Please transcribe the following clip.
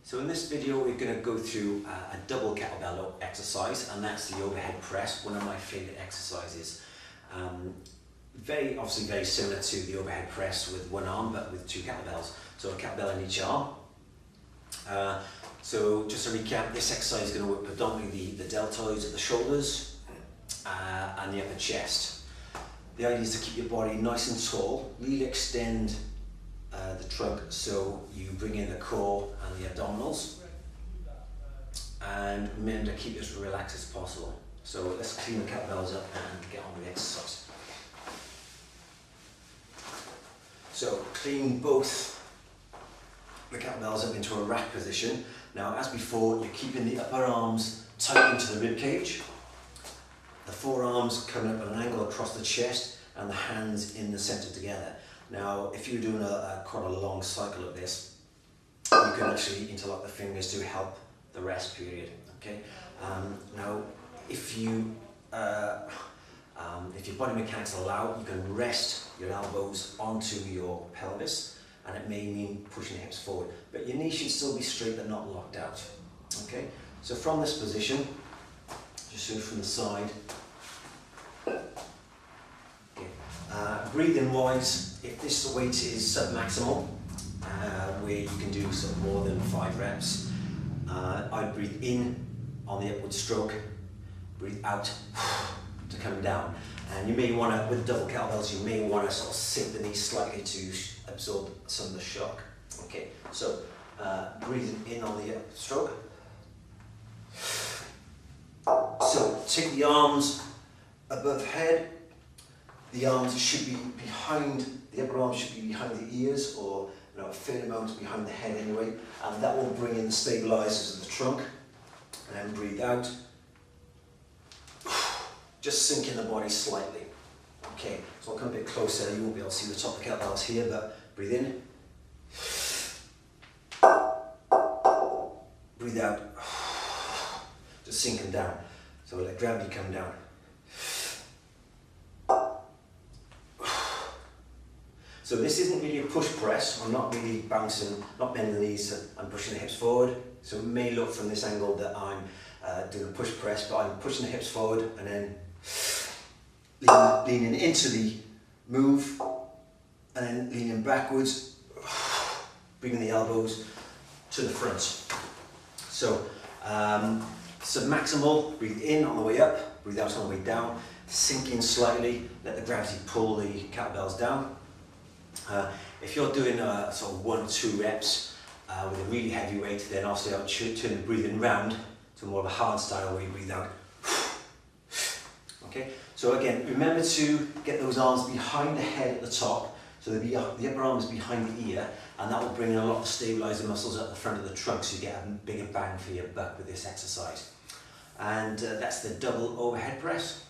So in this video we're going to go through a double kettlebell exercise, and that's the overhead press, one of my favourite exercises. Obviously very similar to the overhead press with one arm, but with two kettlebells. So a kettlebell in each arm. So just to recap, this exercise is going to work predominantly the deltoids at the shoulders and the upper chest. The idea is to keep your body nice and tall, really extend the trunk so you bring in the core and the abdominals, and remember to keep it as relaxed as possible. So let's clean the kettlebells up and get on with the exercise. So clean both the kettlebells up into a rack position. Now, as before, you're keeping the upper arms tight into the rib cage, the forearms coming up at an angle across the chest, and the hands in the center together. Now, if you're doing quite a long cycle of this, you can actually interlock the fingers to help the rest period. Okay. Now, if your body mechanics allow, you can rest your elbows onto your pelvis, and it may mean pushing the hips forward, but your knees should still be straight but not locked out. Okay. So from this position, just show from the side. Breathing wise, if this weight is submaximal, where you can do sort of more than 5 reps, I'd breathe in on the upward stroke, breathe out to come down. And you may want to, with double kettlebells, you may want to sort of sink the knees slightly to absorb some of the shock. Okay, so breathing in on the upward stroke. So take the arms above head. The arms should be behind, the upper arms should be behind the ears, or a fair amount behind the head anyway, and that will bring in the stabilizers of the trunk. And then breathe out. Just sinking the body slightly. Okay, so I'll come a bit closer. You won't be able to see the top of the kettlebells here, but breathe in. Breathe out. Just sinking down. So let gravity come down. So this isn't really a push press. I'm not really bouncing, not bending the knees, I'm pushing the hips forward. So it may look from this angle that I'm doing a push press, but I'm pushing the hips forward and then leaning into the move, and then leaning backwards, bringing the elbows to the front. So submaximal, breathe in on the way up, breathe out on the way down, sink in slightly, let the gravity pull the kettlebells down. If you're doing sort of 1 or 2 reps with a really heavy weight, then obviously I would turn the breathing round to more of a hard style where you breathe out. Okay, so again, remember to get those arms behind the head at the top, so the upper arm is behind the ear, and that will bring in a lot of stabilizer muscles at the front of the trunk, so you get a bigger bang for your buck with this exercise. And that's the double overhead press.